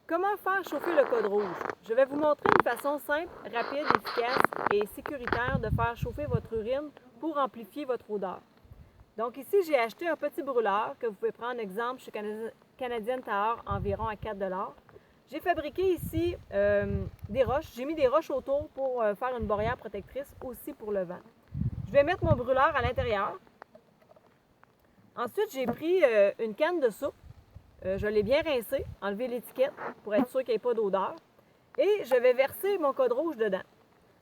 Comment faire chauffer le code rouge? Je vais vous montrer une façon simple, rapide, efficace et sécuritaire de faire chauffer votre urine pour amplifier votre odeur. Donc ici, j'ai acheté un petit brûleur que vous pouvez prendre exemple chez Canadian Tire environ à 4 $. J'ai fabriqué ici des roches. J'ai mis des roches autour pour faire une barrière protectrice aussi pour le vent. Je vais mettre mon brûleur à l'intérieur. Ensuite, j'ai pris une canne de soupe. Je l'ai bien rincée, enlevé l'étiquette pour être sûr qu'il n'y ait pas d'odeur. Et je vais verser mon code rouge dedans.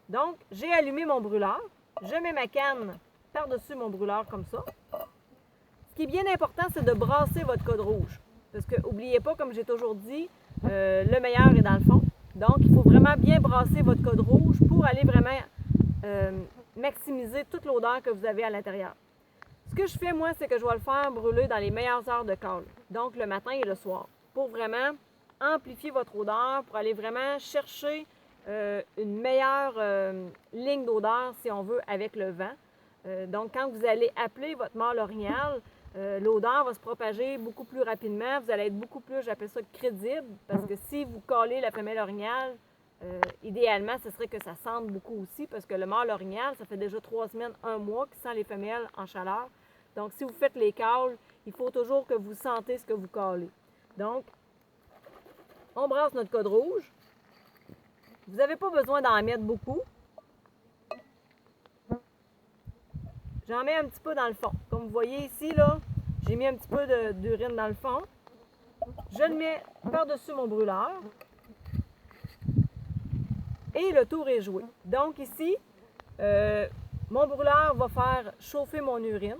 Donc, j'ai allumé mon brûleur. Je mets ma canne par-dessus mon brûleur comme ça. Ce qui est bien important, c'est de brasser votre code rouge. Parce que, n'oubliez pas, comme j'ai toujours dit, le meilleur est dans le fond. Donc, il faut vraiment bien brasser votre code rouge pour aller vraiment maximiser toute l'odeur que vous avez à l'intérieur. Ce que je fais, moi, c'est que je vais le faire brûler dans les meilleures heures de call, donc le matin et le soir, pour vraiment amplifier votre odeur, pour aller vraiment chercher une meilleure ligne d'odeur, si on veut, avec le vent. Donc, quand vous allez appeler votre mâle orignal, l'odeur va se propager beaucoup plus rapidement. Vous allez être beaucoup plus, j'appelle ça, crédible, parce que si vous collez la femelle orignale, idéalement, ce serait que ça sente beaucoup aussi, parce que le mâle orignal, ça fait déjà 3 semaines, 1 mois qu'il sent les femelles en chaleur. Donc, si vous faites les cales, il faut toujours que vous sentez ce que vous calez. Donc, on brasse notre code rouge. Vous n'avez pas besoin d'en mettre beaucoup. J'en mets un petit peu dans le fond. Comme vous voyez ici, là, j'ai mis un petit peu d'urine dans le fond. Je le mets par-dessus mon brûleur. Et le tour est joué. Donc ici, mon brûleur va faire chauffer mon urine.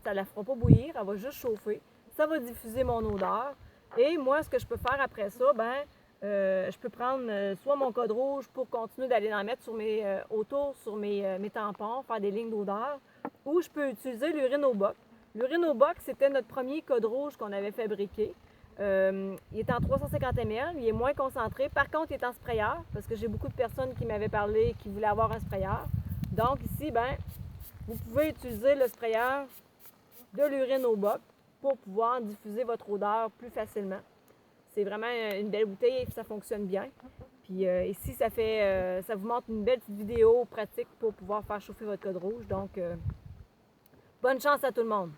Ça ne la fera pas bouillir, elle va juste chauffer. Ça va diffuser mon odeur. Et moi, ce que je peux faire après ça, je peux prendre soit mon code rouge pour continuer d'aller en mettre sur autour sur mes tampons, faire des lignes d'odeur, ou je peux utiliser l'urine au boc. L'urine au boc, c'était notre premier code rouge qu'on avait fabriqué. Il est en 350 ml, il est moins concentré. Par contre, il est en sprayeur, parce que j'ai beaucoup de personnes qui m'avaient parlé qui voulaient avoir un sprayeur. Donc ici, vous pouvez utiliser le sprayeur de l'urine au boc pour pouvoir diffuser votre odeur plus facilement. C'est vraiment une belle bouteille et ça fonctionne bien. Puis ici, ça vous montre une belle petite vidéo pratique pour pouvoir faire chauffer votre code rouge. Donc, bonne chance à tout le monde!